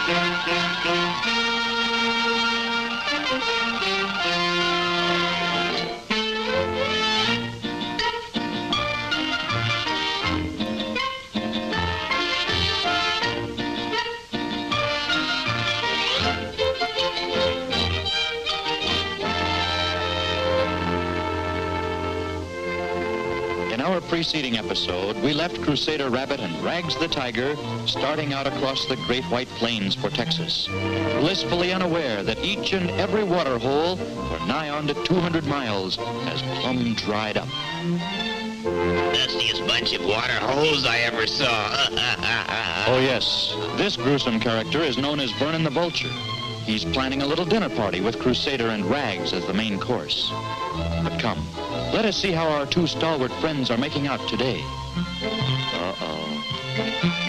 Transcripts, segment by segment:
In our preceding episode, we left Crusader Rabbit and Rags the Tiger starting out across the Great White Plains for Texas, blissfully unaware that each and every water hole for nigh on to 200 miles has plumb dried up. Dustiest bunch of water holes I ever saw. Oh yes, this gruesome character is known as Vernon the Vulture. He's planning a little dinner party with Crusader and Rags as the main course. But come, let us see how our two stalwart friends are making out today. Uh-oh.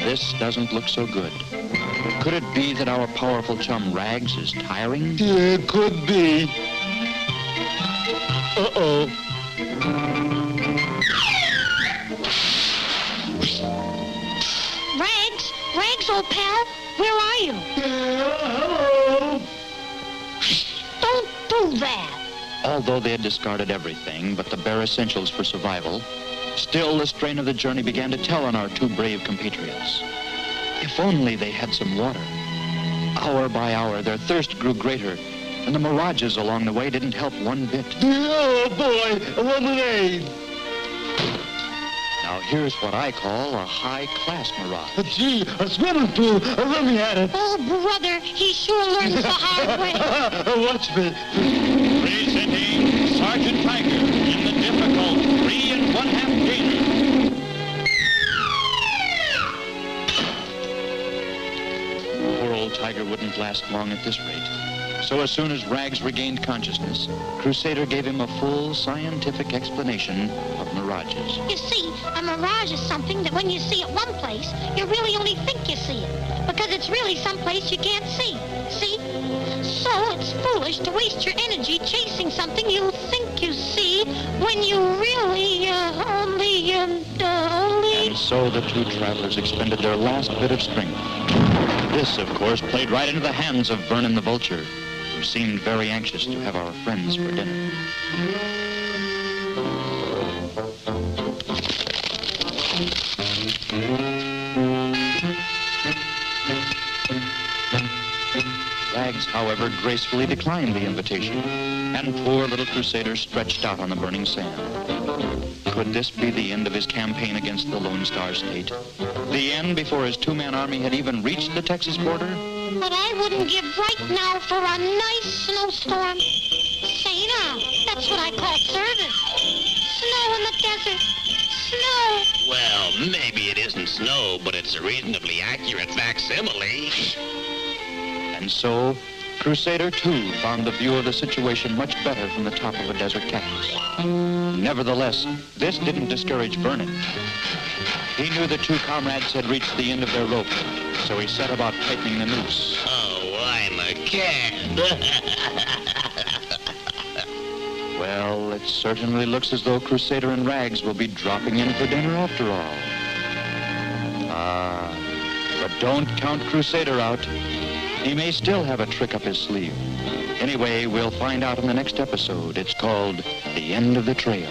This doesn't look so good. Could it be that our powerful chum Rags is tiring? Yeah, it could be. Uh-oh. Rags, old pal, where are you? Hello. Don't do that. Although they had discarded everything but the bare essentials for survival, still the strain of the journey began to tell on our two brave compatriots. If only they had some water. Hour by hour, their thirst grew greater, and the mirages along the way didn't help one bit. Oh, boy, a lemonade. Now, here's what I call a high-class mirage. Gee, a swimming pool. Let me at it. Oh, brother, he sure learns the hard way. Watch me. Presenting Sergeant Tiger in the difficult 3 1/2 gainer. Poor old Tiger wouldn't last long at this rate. So as soon as Rags regained consciousness, Crusader gave him a full scientific explanation of mirages. You see, a mirage is something that when you see it one place, you really only think you see it, because it's really someplace you can't see. See? So it's foolish to waste your energy chasing something you think you see when you really only... And so the two travelers expended their last bit of strength. This, of course, played right into the hands of Vernon the Vulture, who seemed very anxious to have our friends for dinner. Rags, however, gracefully declined the invitation, and poor little Crusader stretched out on the burning sand. Could this be the end of his campaign against the Lone Star State? The end before his two-man army had even reached the Texas border? But I wouldn't give right now for a nice snowstorm. Say now, that's what I call service. Snow in the desert. Snow. Well, maybe it isn't snow, but it's a reasonably accurate facsimile. And so, Crusader, too, found the view of the situation much better from the top of a desert cactus. Nevertheless, this didn't discourage Vernon. He knew the two comrades had reached the end of their rope, so he set about tightening the noose. Oh, I'm a cat. Well, it certainly looks as though Crusader and Rags will be dropping in for dinner after all. But don't count Crusader out. He may still have a trick up his sleeve. Anyway, we'll find out in the next episode. It's called The End of the Trail.